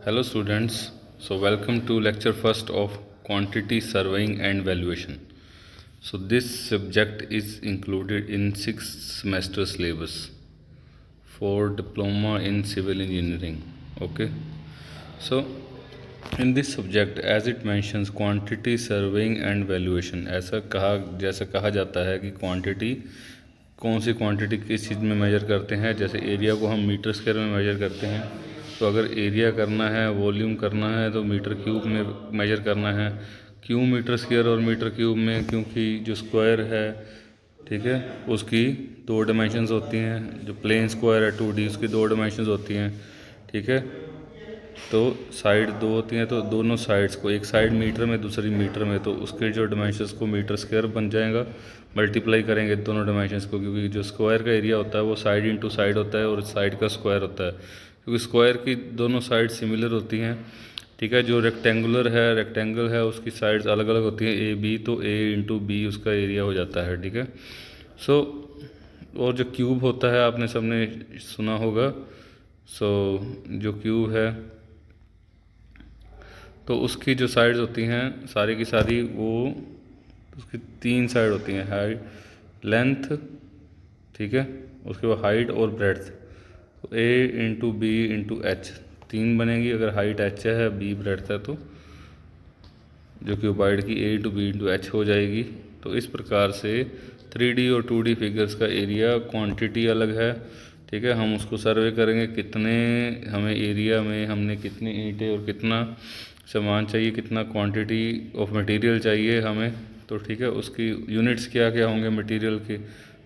Hello students, so welcome to lecture first of quantity surveying and valuation. So this subject is included in 6th semester syllabus for diploma in civil engineering. Okay, so in this subject as it mentions quantity surveying and valuation, जैसा कहा जाता है कि quantity कौन सी quantity किस चीज़ में major करते हैं। जैसे एरिया को हम मीटर स्क्वायर में मेजर करते हैं, तो अगर एरिया करना है, वॉल्यूम करना है तो मीटर क्यूब में मेजर करना है। क्यों मीटर स्क्वायर और मीटर क्यूब में? क्योंकि जो स्क्वायर है, ठीक है, उसकी दो डायमेंशंस होती हैं। जो प्लेन स्क्वायर है 2D, उसकी दो डायमेंशंस होती हैं, ठीक है। तो साइड दो होती हैं, तो दोनों साइड्स को, एक साइड मीटर में दूसरी मीटर में, तो उसके जो डायमेंशंस को मीटर स्क्वायर बन जाएगा। मल्टीप्लाई करेंगे दोनों डायमेंशंस को, क्योंकि जो स्क्वायर का एरिया होता है वो साइड इंटू साइड होता है और साइड का स्क्वायर होता है, क्योंकि स्क्वायर की दोनों साइड सिमिलर होती हैं, ठीक है। जो रेक्टेंगल है उसकी साइड्स अलग अलग होती हैं, ए बी, तो ए इंटू बी उसका एरिया हो जाता है, ठीक है। सो और जो क्यूब होता है आपने सबने सुना होगा। सो जो क्यूब है तो उसकी जो साइड्स होती हैं सारी की सारी, वो उसकी 3 साइड होती हैं, हाइट, लेंथ, ठीक है, उसके बाद हाइट और ब्रेड्थ। तो ए इंटू बी इंटू एच 3 बनेगी। अगर हाइट एच है, बी ब्रेड्थ है, तो जो क्यूबाइड की ए इंटू बी इंटू एच हो जाएगी। तो इस प्रकार से 3D और 2D फिगर्स का एरिया क्वांटिटी अलग है, ठीक है। हम उसको सर्वे करेंगे, कितने हमें एरिया में हमने कितनी ईंटें और कितना सामान चाहिए, कितना क्वांटिटी ऑफ मटेरियल चाहिए हमें, तो ठीक है। उसकी यूनिट्स क्या क्या होंगे मटेरियल के।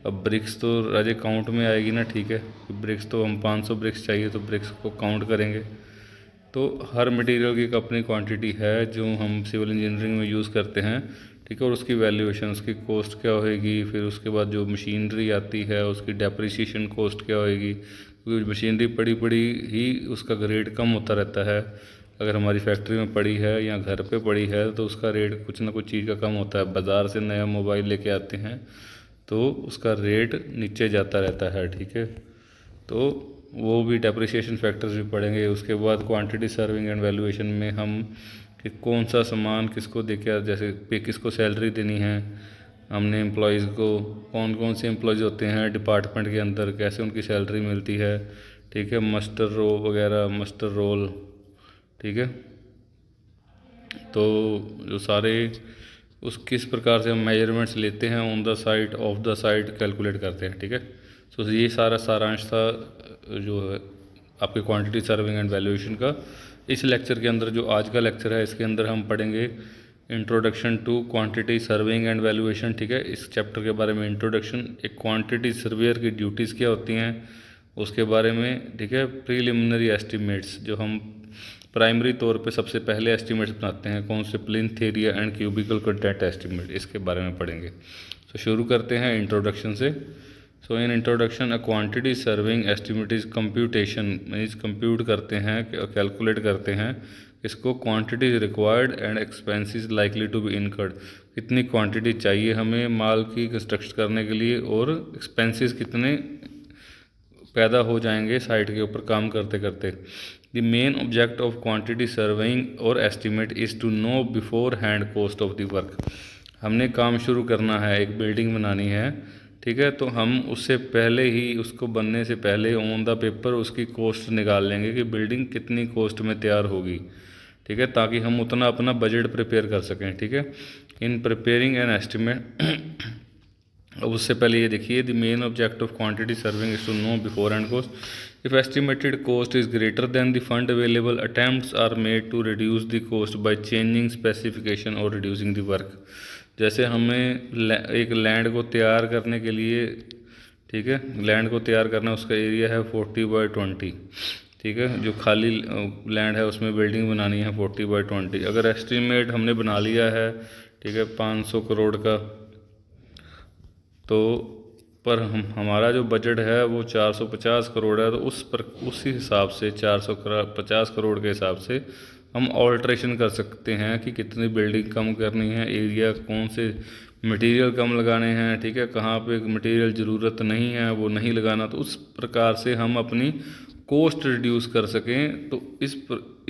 अब ब्रिक्स तो राजे काउंट में आएगी ना, ठीक है। ब्रिक्स तो हम 500 ब्रिक्स चाहिए तो ब्रिक्स को काउंट करेंगे। तो हर मटेरियल की एक अपनी क्वांटिटी है जो हम सिविल इंजीनियरिंग में यूज़ करते हैं, ठीक है। और उसकी वैल्यूएशन, उसकी कॉस्ट क्या होएगी, फिर उसके बाद जो मशीनरी आती है उसकी डेप्रिसिएशन कॉस्ट क्या होएगी, क्योंकि मशीनरी पड़ी पड़ी ही उसका रेट कम होता रहता है। अगर हमारी फैक्ट्री में पड़ी है या घर पे पड़ी है तो उसका रेट कुछ ना कुछ चीज़ का कम होता है। बाज़ार से नया मोबाइल लेके आते हैं तो उसका रेट नीचे जाता रहता है, ठीक है। तो वो भी डेप्रिसिएशन फैक्टर्स भी पढ़ेंगे। उसके बाद क्वांटिटी सर्विंग एंड वैल्यूएशन में हम कि कौन सा सामान किसको दे के, जैसे पे किसको सैलरी देनी है हमने एम्प्लॉयज़ को, कौन कौन से एम्प्लॉयज़ होते हैं डिपार्टमेंट के अंदर, कैसे उनकी सैलरी मिलती है, ठीक है। मस्टर रो वगैरह, मस्टर रोल, ठीक है। तो जो सारे उस किस प्रकार से हम मेजरमेंट्स लेते हैं on the site, of the site calculate करते हैं, ठीक है। तो ये सारा सारांश था जो है आपके क्वांटिटी सर्विंग एंड वैल्यूएशन का। इस लेक्चर के अंदर, जो आज का लेक्चर है, इसके अंदर हम पढ़ेंगे introduction to quantity surveying and valuation, ठीक है। इस चैप्टर के बारे में इंट्रोडक्शन, एक क्वांटिटी सर्वेयर की ड्यूटीज़ क्या होती हैं उसके बारे में, ठीक है। प्रीलिमिनरी एस्टिमेट्स, जो हम प्राइमरी तौर पे सबसे पहले एस्टिमेट्स बनाते हैं, कौन से, plinth area and cubical content estimate, इसके बारे में पढ़ेंगे। तो शुरू करते हैं इंट्रोडक्शन से। So in introduction, a quantity surveying estimate is computation, means compute करते हैं, कैलकुलेट करते हैं इसको। Quantity is required and expenses likely to be incurred, कितनी क्वांटिटी चाहिए हमें माल की कंस्ट्रक्ट करने के लिए, और एक्सपेंसेस कितने पैदा हो जाएंगे साइट के ऊपर काम करते करते। The main object of quantity surveying और estimate is to know beforehand cost of the work. हमने काम शुरू करना है, एक बिल्डिंग बनानी है, ठीक है। तो हम उससे पहले ही, उसको बनने से पहले ऑन द पेपर उसकी कॉस्ट निकाल लेंगे कि बिल्डिंग कितनी कॉस्ट में तैयार होगी, ठीक है, ताकि हम उतना अपना बजट प्रिपेयर कर सकें, ठीक है। इन प्रिपेयरिंग एन एस्टिमेट, अब उससे पहले ये देखिए, the main object of quantity surveying is to know beforehand cost. If estimated cost is greater than the fund available, attempts are made to reduce the cost by changing specification और reducing the work. जैसे हमें एक land को तैयार करने के लिए, ठीक है, लैंड को तैयार करना, उसका एरिया है 40/20, ठीक है। जो खाली लैंड है उसमें बिल्डिंग बनानी है 40/20। अगर एस्टिमेट हमने बना लिया है, ठीक है, 500 करोड़ का, तो पर हमारा जो बजट है वो 450 करोड़ है, तो उसी हिसाब से 450 करोड़ के हिसाब से हम ऑल्ट्रेशन कर सकते हैं कि कितनी बिल्डिंग कम करनी है, एरिया कौन से मटेरियल कम लगाने हैं, ठीक है, कहाँ पे मटेरियल ज़रूरत नहीं है वो नहीं लगाना। तो उस प्रकार से हम अपनी कॉस्ट रिड्यूस कर सकें, तो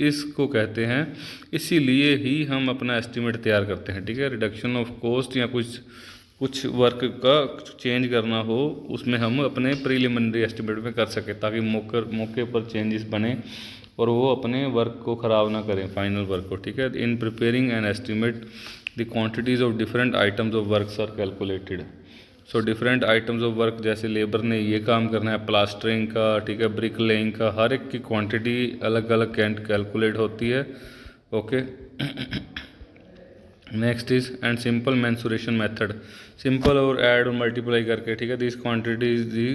इसको कहते हैं, इसीलिए ही हम अपना एस्टीमेट तैयार करते हैं। ठीक है, रिडक्शन ऑफ कॉस्ट या कुछ वर्क का चेंज करना हो, उसमें हम अपने प्रीलिमिनरी एस्टीमेट में कर सकें, ताकि मौके पर चेंजेस बने और वो अपने वर्क को ख़राब ना करें, फाइनल वर्क को। ठीक है, in preparing an estimate the quantities of different items of works are calculated. So different items of work, जैसे लेबर ने ये काम करना है प्लास्टरिंग का, ठीक है, ब्रिक लेइंग का, हर एक की क्वांटिटी अलग अलग कैलकुलेट होती है। Okay, next is and simple mensuration method, simple और ऐड और मल्टीप्लाई करके, ठीक है, this quantity is the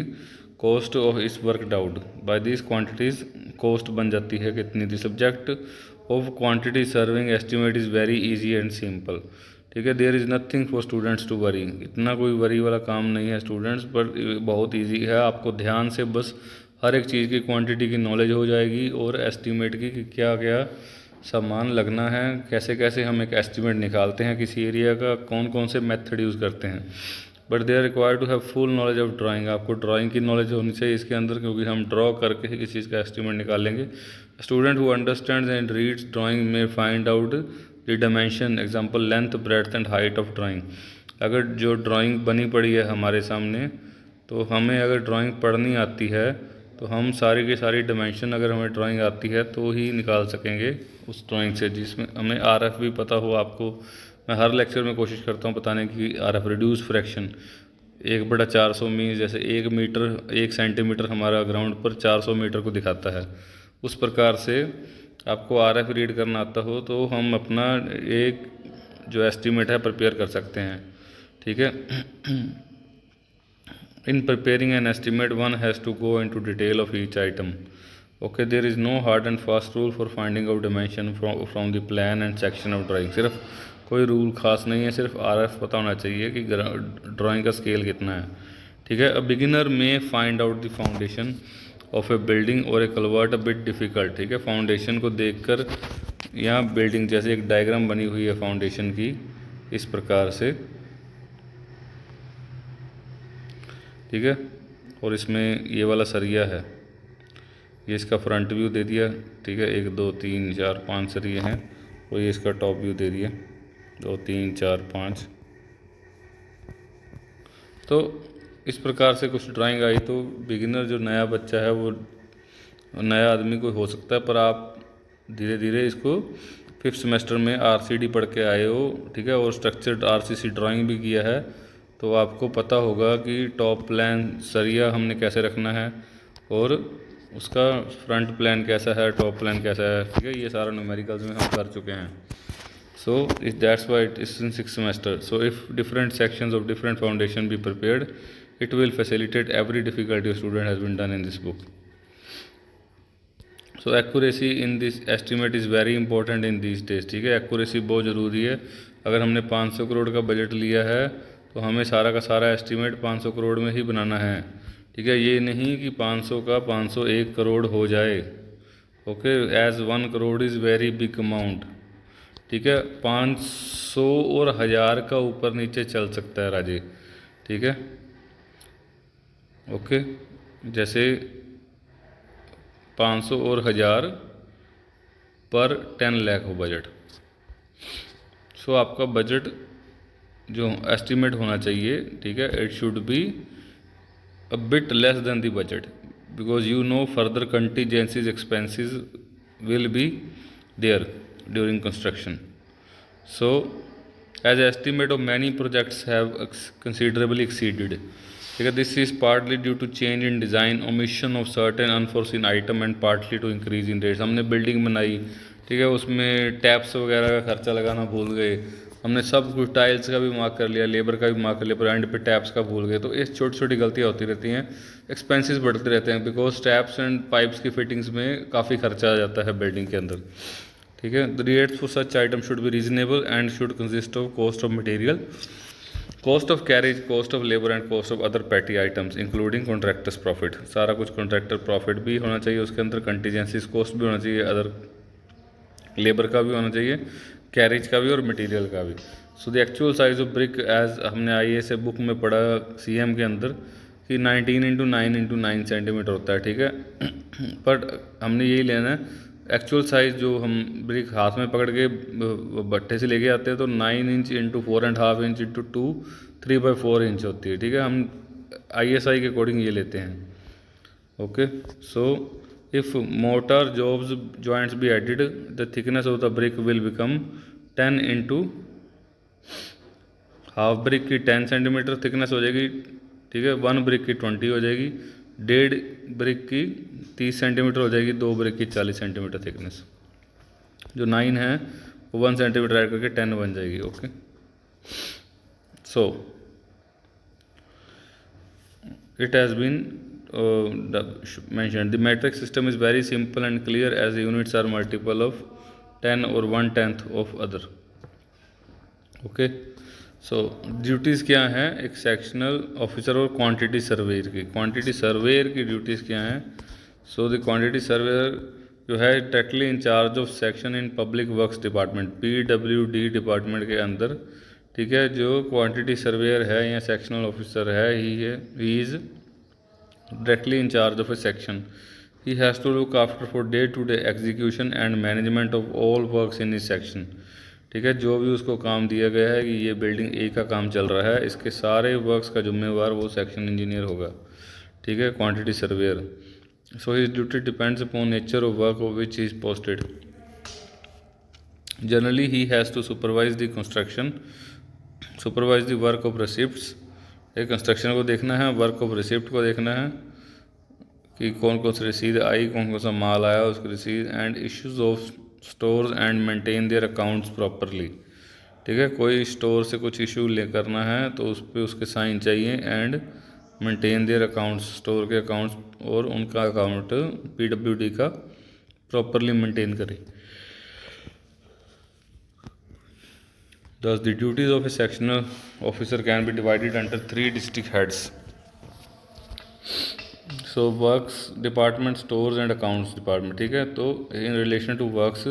cost of इस work out, by this quantities cost बन जाती है कितनी। The subject of quantity surveying estimate is very easy and simple. ठीक है, there is nothing for students to worry, इतना कोई वरी वाला काम नहीं है स्टूडेंट्स पर, बहुत ईजी है। आपको ध्यान से बस हर एक चीज़ की क्वांटिटी की नॉलेज हो जाएगी और एस्टीमेट की कि क्या क्या सामान लगना है, कैसे कैसे हम एक एस्टीमेट निकालते हैं किसी एरिया का, कौन कौन से मेथड यूज़ करते हैं। But they are required to have full knowledge of drawing, आपको ड्राइंग की नॉलेज होनी चाहिए इसके अंदर, क्योंकि हम ड्रॉ करके ही किसी चीज़ का एस्टीमेट निकालेंगे। Student who understands and reads drawing में find out the dimension, example length, breadth and height of drawing. अगर जो ड्राइंग बनी पड़ी है हमारे सामने, तो हमें अगर ड्राइंग पढ़नी आती है तो हम सारी की सारी डायमेंशन, अगर हमें ड्राइंग आती है तो ही निकाल सकेंगे उस ड्राइंग से, जिसमें हमें आरएफ भी पता हो। आपको मैं हर लेक्चर में कोशिश करता हूँ बताने की, आरएफ रिड्यूस फ्रैक्शन 1/400 मीन्स जैसे 1 मीटर 1 सेंटीमीटर हमारा ग्राउंड पर 400 मीटर को दिखाता है। उस प्रकार से आपको आरएफ रीड करना आता हो तो हम अपना एक जो एस्टीमेट है प्रिपेयर कर सकते हैं। ठीक है, in preparing an estimate one has to go into detail of each item. Okay, there is no hard and fast rule for finding out dimension from the plan and section of drawing. सिर्फ कोई rule खास नहीं है, सिर्फ RF पता होना चाहिए कि ड्राइंग का स्केल कितना है। ठीक है, अ बिगिनर में find out the foundation of A building और ए कलवर्ट अ बिट डिफ़िकल्ट। ठीक है, फाउंडेशन को देखकर, यहाँ बिल्डिंग जैसे एक डायग्राम बनी हुई है फाउंडेशन की इस प्रकार से। ठीक है, और इसमें ये वाला सरिया है, ये इसका फ्रंट व्यू दे दिया। ठीक है, 1 2 3 4 5 सरिये हैं, और ये इसका टॉप व्यू दे दिया 2 3 4 5। तो इस प्रकार से कुछ ड्राइंग आई, तो बिगिनर जो नया बच्चा है, वो नया आदमी कोई हो सकता है, पर आप धीरे धीरे इसको 5th सेमेस्टर में आरसीडी पढ़ के आए हो। ठीक है, और स्ट्रक्चर्ड आरसीसी ड्राइंग भी किया है, तो आपको पता होगा कि टॉप प्लान सरिया हमने कैसे रखना है और उसका फ्रंट प्लान कैसा है, टॉप प्लान कैसा है। ठीक है, ये सारा न्यूमेरिकल्स में हम कर चुके हैं। So that's why it is in 6th semester. So if different sections of different foundation be prepared, it will facilitate every difficulty student has been done in this book. So accuracy in this estimate is very important in this days. ठीक है, accuracy बहुत ज़रूरी है। अगर हमने 500 करोड़ का budget लिया है तो हमें सारा का सारा एस्टीमेट 500 करोड़ में ही बनाना है। ठीक है, ये नहीं कि 500 का 501 करोड़ हो जाए। Okay, as 1 crore is very big amount. ठीक है, 500 और 1000 का ऊपर नीचे चल सकता है राजे। ठीक है, ओके, जैसे 500 और 1000 पर 10 लाख हो बजट। सो आपका बजट जो एस्टीमेट होना चाहिए, ठीक है, it should be a bit less than the budget, because you know further contingencies expenses will be there during construction. So as estimate of many projects have considerably exceeded. ठीक है, this is partly due to change in design, omission of certain unforeseen item and partly to increase in rates. हमने building बनाई, ठीक है, उसमें taps वगैरह का खर्चा लगाना भूल गए, हमने सब कुछ टाइल्स का भी मार्क कर लिया, लेबर का भी मार्क कर लिया, पर एंड पे टैप्स का भूल गए। तो इस छोटी छोटी गलतियाँ होती रहती हैं, एक्सपेंसेस बढ़ते रहते हैं, बिकॉज टैप्स एंड पाइप्स की फिटिंग्स में काफ़ी खर्चा आ जाता है बिल्डिंग के अंदर। ठीक है, the rates for such item should be reasonable and should consist of cost of material, cost of carriage, cost of labour and cost of other petty items including contractor's profit. सारा कुछ contractor profit भी होना चाहिए उसके अंदर, contingencies cost भी होना चाहिए, अदर लेबर का भी होना चाहिए, कैरेज का भी और मटेरियल का भी। So the actual size of brick, as हमने IAS बुक में पढ़ा CM के अंदर, कि 19 × 9 सेंटीमीटर होता है, ठीक है। बट हमने यही लेना है एक्चुअल साइज़, जो हम ब्रिक हाथ में पकड़ के भट्ठे से लेके आते हैं तो 9 इंच × 4.5 इंच × 2 3/4 इंच होती है, ठीक है। हम ISI के अकॉर्डिंग ये लेते हैं। Okay, so if motor jobs joints be added, the thickness of the brick will become 10 × half brick की 10 सेंटीमीटर थिकनेस हो जाएगी, ठीक है। 1 ब्रिक की 20 हो जाएगी, 1.5 ब्रिक की 30 सेंटीमीटर हो जाएगी, 2 ब्रिक की 40 सेंटीमीटर थिकनेस। जो 9 है वो 1 सेंटीमीटर ऐड करके 10 बन जाएगी। Okay, so it has been mentioned the metric system is very simple and clear as the units are multiple of 10 or 1/10 of other. Okay, so duties क्या हैं एक सेक्शनल ऑफिसर और क्वांटिटी सर्वेयर की। Quantity surveyor की duties क्या हैं? So the quantity surveyor जो है directly in charge of section in public works department, PWD department के अंदर, ठीक है। जो क्वांटिटी सर्वेयर है या सेक्शनल ऑफिसर है, he is directly in charge of a section. He has to look after for day to day execution and management of all works in इस section, ठीक है। जो भी उसको काम दिया गया है कि ये बिल्डिंग ए का काम चल रहा है, इसके सारे वर्क्स का जिम्मेवार वो सेक्शन इंजीनियर होगा, ठीक है, quantity surveyor. So his duty depends upon nature of work of which is posted. Generally he has to supervise the construction, supervise the work of receipts. एक कंस्ट्रक्शन को देखना है, वर्क ऑफ रिसिप्ट को देखना है कि कौन कौन सी रसीद आई, कौन कौन सा माल आया, उसकी रसीद, and issues of stores and maintain their accounts properly, ठीक है। कोई स्टोर से कुछ इशू ले करना है तो उस पर उसके साइन चाहिए, and maintain their accounts, store के अकाउंट्स और उनका अकाउंट PWD का प्रॉपरली मेंटेन करे। Thus, the duties of a sectional officer can be divided under 3 district heads. So, works department, stores and accounts department, ठीक है। तो in relation to works,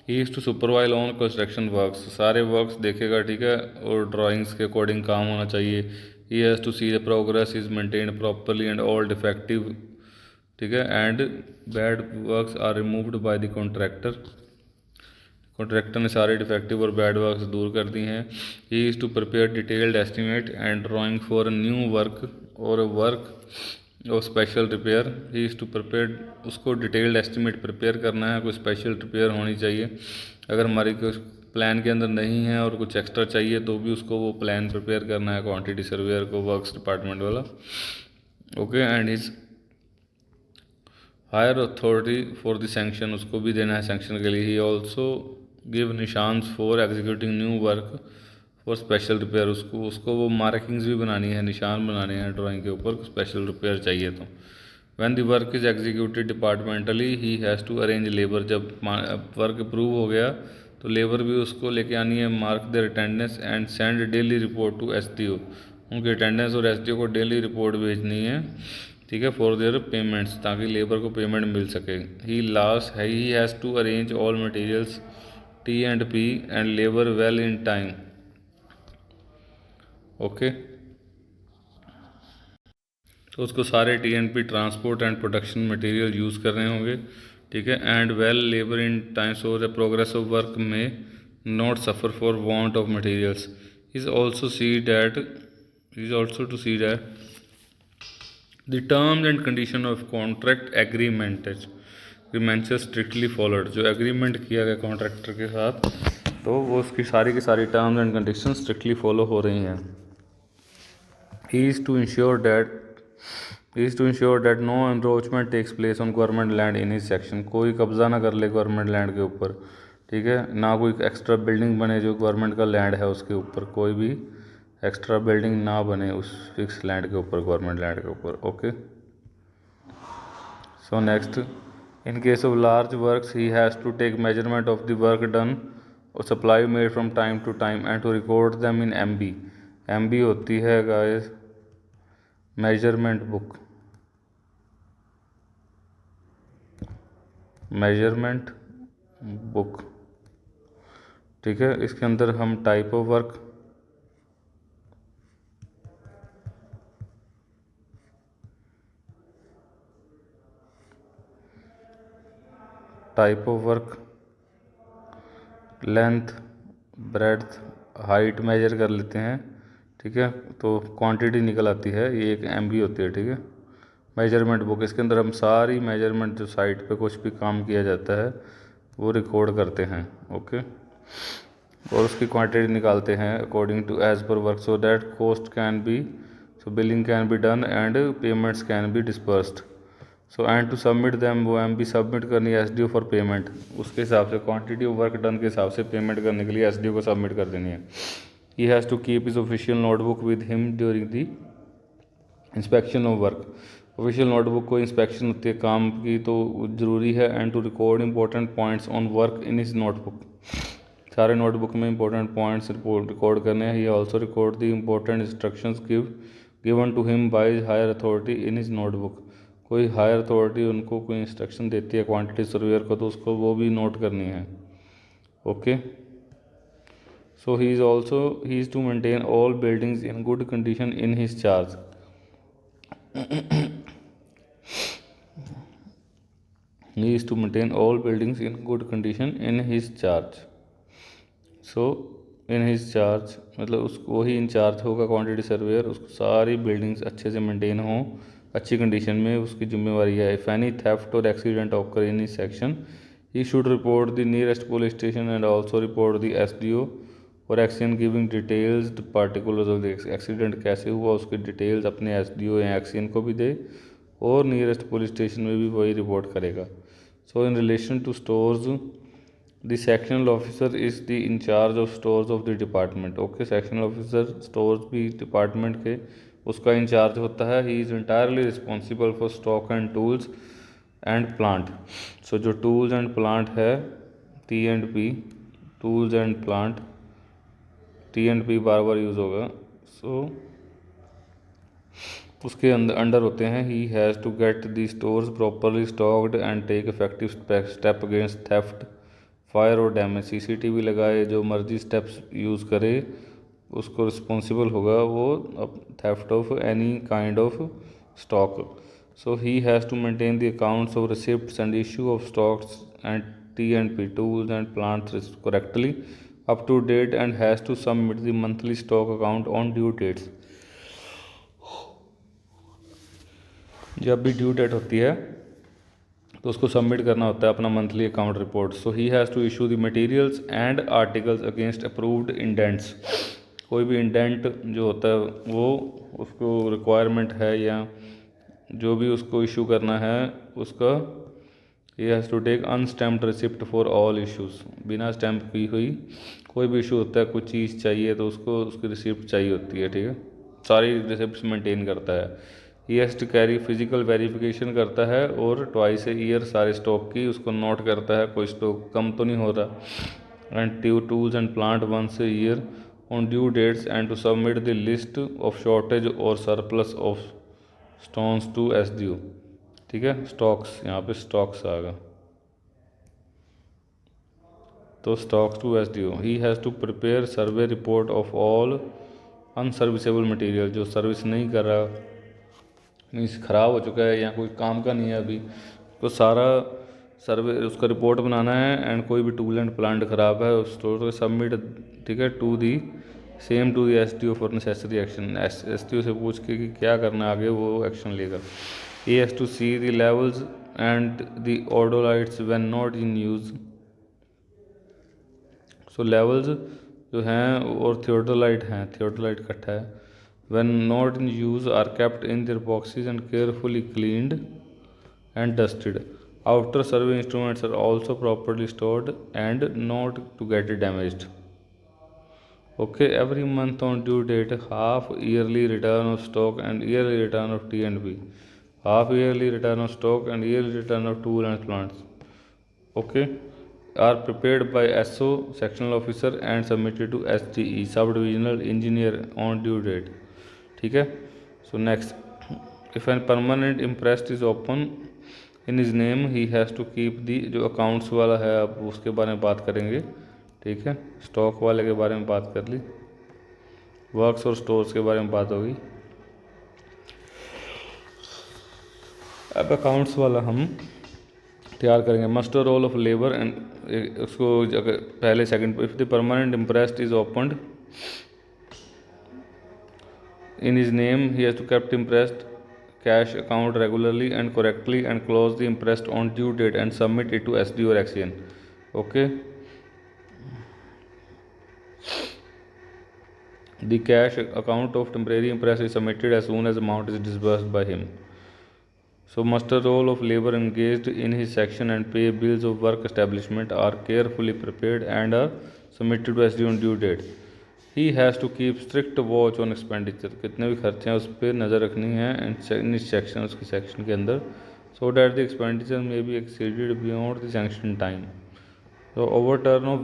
he is to supervise on construction works, सारे works देखेगा, ठीक है, और drawings के according काम होना चाहिए। He has to see the progress is maintained properly and all defective, ठीक है, and bad works are removed by the contractor। Contractor ने सारे डिफेक्टिव और बैड वर्क्स दूर कर दी हैं। He is to prepare detailed estimate and drawing for a new work और वर्क और special repair. He is to prepare, उसको डिटेल्ड एस्टीमेट प्रिपेयर करना है, कोई स्पेशल रिपेयर होनी चाहिए। अगर हमारी कुछ प्लान के अंदर नहीं है और कुछ एक्स्ट्रा चाहिए तो भी उसको वो प्लान प्रिपेयर करना है क्वांटिटी सर्वेयर को, वर्क्स डिपार्टमेंट वाला। Okay, and his higher authority for the sanction, उसको भी देना है सैंक्शन के लिए। ही ऑल्सो गिव निशान्स for executing new work for special repair, उसको वो मार्किंग्स भी बनानी है, निशान बनाने हैं ड्राइंग के ऊपर, स्पेशल रिपेयर चाहिए तो। When the work is executed departmentally he has to arrange labour, जब वर्क अप्रूव हो गया तो लेबर भी उसको लेके आनी है, mark their attendance and send daily report to SDO, उनकी अटेंडेंस और SDO को डेली रिपोर्ट भेजनी है, ठीक है, फॉर देयर पेमेंट्स, ताकि लेबर को पेमेंट मिल सके। He has to arrange all materials T&P and labor well in time। Okay, तो उसको सारे T&P transport and production material use कर रहे होंगे, ठीक है, and well labour in time so the progress of work may not suffer for want of materials. Is also to see that the terms and condition of contract agreement strictly followed. जो agreement किया गया contractor के साथ तो वो उसकी सारी की सारी terms and condition strictly follow हो रही हैं। He is to ensure that no encroachment takes place on government land in his section, कोई कब्जा ना कर ले गवर्नमेंट लैंड के ऊपर, ठीक है, ना कोई एक्स्ट्रा बिल्डिंग बने जो गवर्नमेंट का लैंड है उसके ऊपर, कोई भी एक्स्ट्रा बिल्डिंग ना बने उस फिक्स लैंड के ऊपर, गवर्नमेंट लैंड के ऊपर। Okay, so next, in case of large works he has to take measurement of the work done or supply made from time to time and to record them in MB। MB होती है guys measurement book, measurement book, ठीक है। इसके अंदर हम type of work, type of work, length, breadth, height measure कर लेते हैं, ठीक है। तो क्वांटिटी निकल आती है, ये एक MB होती है, ठीक है। मेजरमेंट बुक, इसके अंदर हम सारी मेजरमेंट जो साइट पे कुछ भी काम किया जाता है वो रिकॉर्ड करते हैं, ओके। और उसकी क्वांटिटी निकालते हैं according to as per work, so that cost can be, so billing can be done and payments can be disbursed. So and to submit them, वो MB सबमिट करनी है SDO फॉर पेमेंट, उसके हिसाब से quantity of work done के हिसाब से payment करने के लिए SDO को सबमिट कर देनी है। He has to keep his official notebook with him during the inspection of work, official notebook को इंस्पेक्शन होती है काम की तो ज़रूरी है। And to record important points on work in his notebook, सारे नोटबुक में इंपॉर्टेंट पॉइंट्स रिकॉर्ड करने हैं। He also record the important instructions given to him by higher authority in his notebook, कोई हायर अथॉरिटी उनको कोई instruction देती है quantity surveyor को तो उसको वो भी नोट करनी है, okay. So he is to maintain all buildings in good condition in his charge, he is to maintain all buildings in good condition in his charge। so in his charge मतलब उसको ही in charge होगा quantity surveyor, उसको सारी buildings अच्छे से maintain हो, अच्छी condition में उसकी जिम्मेवारी है। इफ़ एनी थेफ्ट और एक्सीडेंट ऑकर इन इस section, he should report the nearest police station and also report the SDO और action giving details particulars of the accident, कैसे हुआ उसकी डिटेल्स अपने SDO या एक्शन को भी दे और नियरेस्ट पुलिस स्टेशन में भी वही रिपोर्ट करेगा। So in relation to stores, the sectional officer is the in charge of stores of the department, okay. Sectional officer stores भी डिपार्टमेंट के उसका इंचार्ज होता है। He is entirely responsible for stock and tools and plant. So जो tools and plant है T&P, tools and plant, T&P बार बार use होगा। सो उसके अंडर होते हैं। He has to get the stores properly stocked and take effective step against theft, fire और damage. CCTV लगाए, जो मर्जी स्टेप्स यूज़ करे उसको रिस्पॉन्सिबल होगा वो theft of any kind of stock. So he has to maintain the accounts of receipts and issue of stocks and T&P tools and plants correctly up to date and has to submit the monthly stock account on due dates. जब भी due date होती है तो उसको submit करना होता है अपना monthly account report. So he has to issue the materials and articles against approved indents, कोई भी इंडेंट जो होता है वो उसको रिक्वायरमेंट है या जो भी उसको इशू करना है उसका, he has to take unstamped receipt for all issues, बिना स्टैम्प की हुई कोई भी इशू होता है, कुछ चीज़ चाहिए तो उसको उसकी रिसिप्ट चाहिए होती है, ठीक है। सारी रिसिप्ट मेंटेन करता है। He has to carry physical verification करता है और ट्वाइस ए ईयर सारे स्टॉक की उसको नोट करता है, कोई स्टॉक कम तो नहीं हो रहा। And tools and plant once a year on due dates and to submit the list of shortage और surplus of stones to SDO, ठीक है। स्टॉक्स, यहाँ पे स्टॉक्स आएगा तो stocks to SDO। He has to prepare survey report of all unserviceable material, जो service नहीं कर रहा, मीन्स ख़राब हो चुका है या कोई काम का नहीं है अभी, तो सारा सर्वे उसका रिपोर्ट बनाना है। एंड कोई भी टूल एंड प्लांट ख़राब है उस स्टोर को सबमिट, ठीक है, to the same to the SDO for necessary action. SDO से पूछ के कि क्या करना है आगे, वो एक्शन लेगा। He has to see the levels and the theodolites when not in use. So levels जो हैं और थियोडोलाइट हैं, थियोडोलाइट इकट्ठा है, when not in use are kept in their boxes and carefully cleaned and dusted. Outer survey instruments are also properly stored and not to get damaged. Okay, every month on due date, half yearly return of stock and yearly return of T&P, half yearly return of stock and yearly return of tool and plants, okay, are prepared by SO sectional officer and submitted to SDE sub-divisional engineer on due date, ठीक है। So next, if an permanent imprest is open in his name, he has to keep the, जो accounts वाला है अब उसके बारे में बात करेंगे, ठीक है। स्टॉक वाले के बारे में बात कर ली, वर्क्स और स्टोर्स के बारे में बात होगी। अब अकाउंट्स वाला हम तैयार करेंगे। Muster roll of labour and उसको अगर पहले second, if the permanent imprest is opened in his name, he has to kept impressed cash account regularly and correctly and close the impressed on due date and submit it to SD or Axion. Okay. The cash account of temporary impress is submitted as soon as amount is disbursed by him. So muster roll of labor engaged in his section and pay bills of work establishment are carefully prepared and are submitted to SD on due date. He has to keep strict watch on expenditure, कितने भी खर्चे हैं उस पर नज़र रखनी है इन इस सेक्शन, उसके सेक्शन के अंदर, so that the expenditure may be exceeded beyond the sanction time. तो over turn of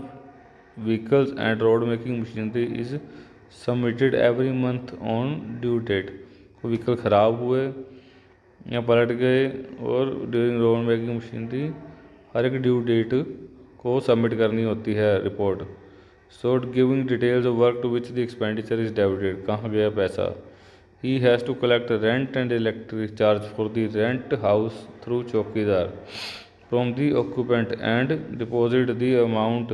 vehicles and road making machinery is submitted every month on due date. कोई व्हीकल ख़राब हुए या पलट गए और ड्यूरिंग रोड मेकिंग मशीनरी हर एक ड्यू डेट को सबमिट करनी होती है report. So giving details of work to which the expenditure is debited, कहाँ गया पैसा. He has to collect rent and electric charge for the rent house through चौकीदार from the occupant and deposit the amount.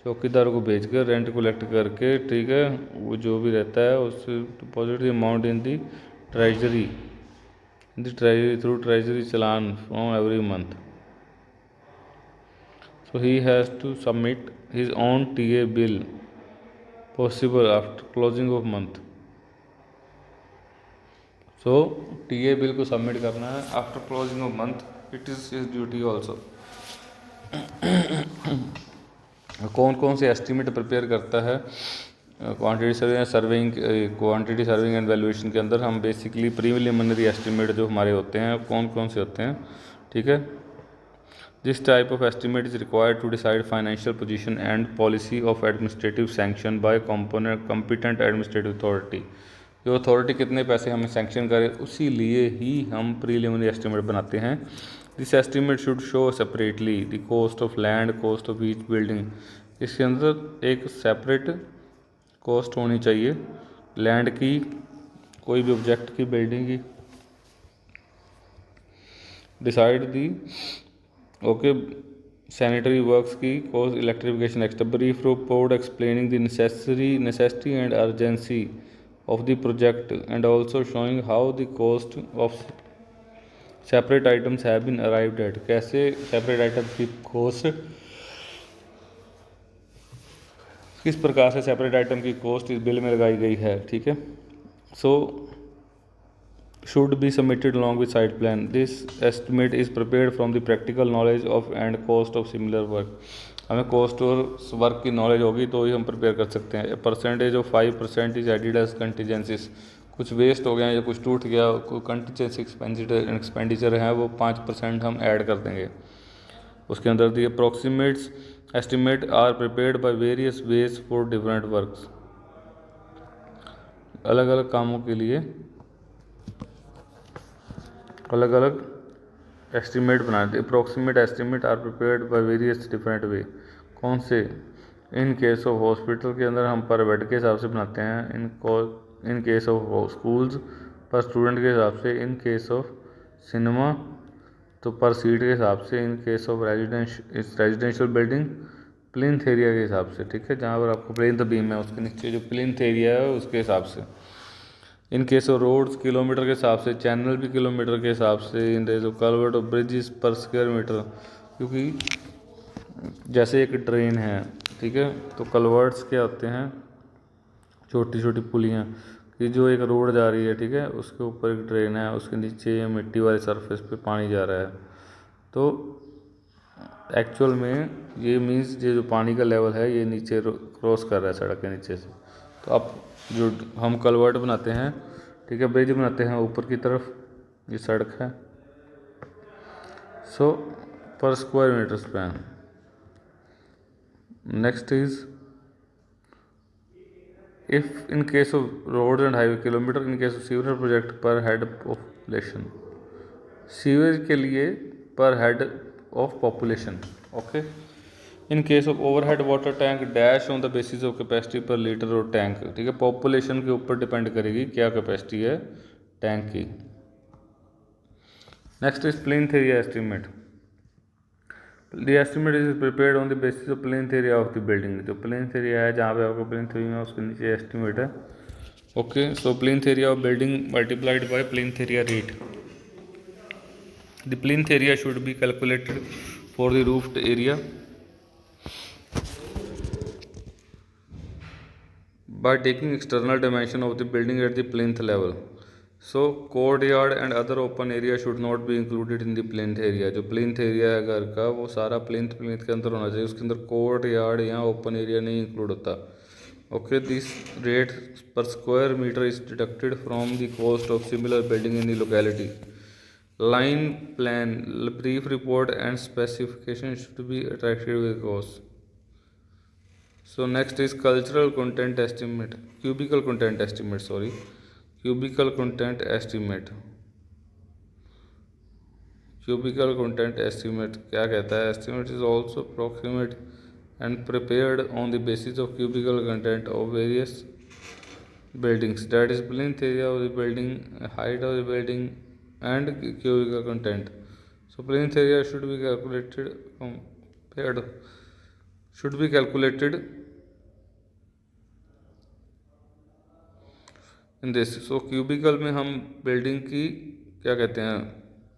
चौकीदार को भेजकर rent collect करके, ठीक है, वो जो भी रहता है उससे deposit the amount in the treasury, through treasury challan from every month. So he has to submit his own TA bill possible after closing of month. So TA bill को सबमिट करना है after closing of month. It is his duty also. कौन कौन से estimate prepare करता है quantity surveying and valuation के अंदर? हम बेसिकली प्रीलिमिनरी एस्टीमेट जो हमारे होते हैं कौन कौन से होते हैं, ठीक है. This type of estimate is required to decide financial position and policy of administrative sanction by competent administrative authority. जो अथॉरिटी कितने पैसे हमें सैंक्शन करे उसी लिए ही हम प्रीलिमिनरी एस्टिमेट बनाते हैं. This estimate should show separately the cost of land, cost of each building. इसके अंदर एक सेपरेट कॉस्ट होनी चाहिए लैंड की, कोई भी ऑब्जेक्ट की, बिल्डिंग की. Decide the okay sanitary works की cost, electrification extra. Brief report explaining the necessity and urgency of the project and also showing how the cost of separate items have been arrived at. कैसे separate items की cost, किस प्रकार से separate item की cost इस bill में लगाई गई है, ठीक है. So should be submitted along with site plan. This estimate is prepared from the practical knowledge of and cost of similar work. हमें कॉस्ट और वर्क की नॉलेज होगी तो ही हम प्रिपेयर कर सकते हैं. Percentage of 5% is added as contingencies. कुछ वेस्ट हो गया या कुछ टूट गया, कोई कंटीजेंसी एक्सपेंडिचर है वो 5% हम ऐड कर देंगे उसके अंदर. The approximates estimate are prepared by various ways for different works. अलग अलग कामों के लिए अलग अलग एस्टीमेट बनाते. Approximate estimate are prepared by various different way. कौन से? इन केस ऑफ हॉस्पिटल के अंदर हम पर बेड के हिसाब से बनाते हैं. इन केस ऑफ स्कूल्स पर स्टूडेंट के हिसाब से. इन केस ऑफ सिनेमा तो पर सीट के हिसाब से. In case of residential building plinth area के हिसाब से, ठीक है, जहाँ पर आपको प्लिंथ बीम है उसके नीचे जो प्लिंथ एरिया है उसके हिसाब से. In case of roads kilometre के हिसाब से. चैनल भी किलोमीटर के हिसाब से. इन केस ऑफ कलवर्ट और ब्रिजेस पर स्क्वायर मीटर, क्योंकि जैसे एक ट्रेन है, ठीक है, तो कलवर्ट्स क्या होते हैं? छोटी छोटी पुलियाँ कि जो एक रोड जा रही है, ठीक है, उसके ऊपर एक ट्रेन है, उसके नीचे मिट्टी वाले सरफेस पे पानी जा रहा है. तो एक्चुअल में ये मीन्स ये जो पानी का लेवल है ये नीचे क्रॉस कर रहा है सड़क के नीचे से. तो अब जो हम कलवर्ट बनाते हैं, ठीक है, ब्रिज बनाते हैं ऊपर की तरफ, ये सड़क है. So per square metre span. Next is if in case of road and highway kilometre. In case of sewerage project per head population. Sewage के लिए per head of population. Okay. In case of overhead water tank dash on the basis of capacity per litre और tank, ठीक है, population के ऊपर depend करेगी क्या capacity है टैंक की. Next is plinth area estimate. The estimate is prepared on the basis of plain area of the building. जो प्लेन एरिया है जहाँ पे आपका प्लेन एरिया है उसके नीचे एस्टिमेट है। Okay, so plain area of building multiplied by plain area rate. The plain area should be calculated for the roofed area by taking external dimension of the building at the plinth level. So courtyard and other open area should not be included in the plinth area। जो plinth area है घर का वो सारा plinth के अंदर होना चाहिए, उसके अंदर courtyard या open area नहीं include होता। Okay, this rate per square meter is deducted from the cost of similar building in the locality। Line plan, brief report and specification should be attracted with cost। So next is cultural content estimate, cubical content estimate, sorry, cubical content estimate। cubical content estimate क्या कहता है? Estimate is also approximate and prepared on the basis of cubical content of various buildings, that is plinth area of the building, height of the building and cubical content। So plinth area should be calculated in this. So cubical में हम building की क्या कहते हैं,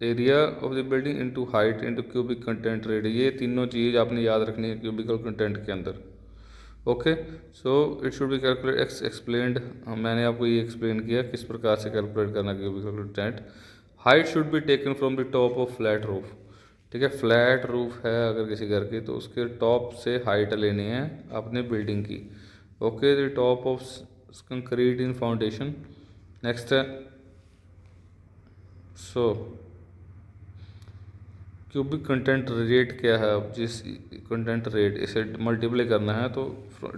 area of the building into height into cubic content rate, ये तीनों चीज़ आपने याद रखनी है क्यूबिकल कंटेंट के अंदर। Okay, so it should B calculate explained, मैंने आपको ये एक्सप्लेन किया किस प्रकार से कैलकुलेट करना cubical content. Height should be taken from the top of flat roof. ठीक है, फ्लैट रूफ है अगर किसी घर की तो उसके टॉप से हाइट लेनी है अपने बिल्डिंग की। Okay, the top of concrete in foundation. Next है सो क्यूबिक कंटेंट रेट क्या है, अब जिस कंटेंट रेट इसे मल्टीप्लाई करना है तो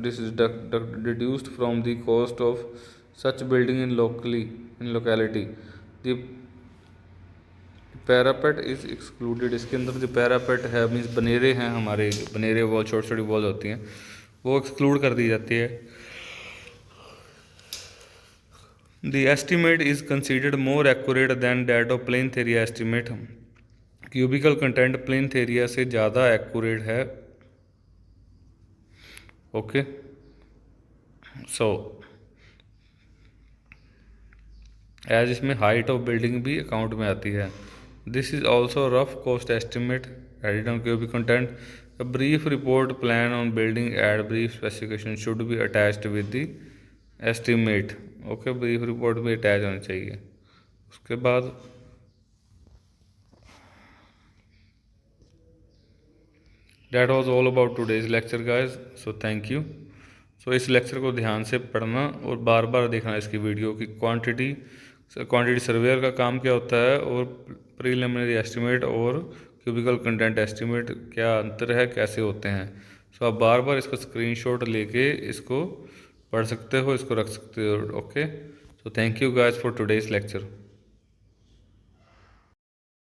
this is deduced from the cost of such building in locality. The parapet is excluded. इसके अंदर जो पैरापेट है मीन्स बनेरे हैं, हमारे बनेरे वॉल, छोटी छोटी वॉल होती हैं, वो एक्सक्लूड कर दी जाती है। The estimate is considered more accurate than that of plinth area estimate। Cubical content plinth area से ज़्यादा एक्यूरेट है। ओके, सो एज इसमें हाइट ऑफ बिल्डिंग भी अकाउंट में आती है। This is also rough cost estimate added on cubic content. A brief report plan on building and brief specification should be attached with the estimate. Okay, brief report भी attach होनी चाहिए। उसके बाद that was all about today's lecture guys, so thank you. So इस lecture को ध्यान से पढ़ना और बार बार देखना इसकी वीडियो की। क्वांटिटी सर्वेयर का काम क्या होता है और प्रीलिमिनरी एस्टिमेट और क्यूबिकल कंटेंट एस्टिमेट क्या अंतर है, कैसे होते हैं। सो आप बार बार इसका स्क्रीनशॉट लेके इसको पढ़ सकते हो, इसको रख सकते हो। Okay, so thank you guys for today's lecture.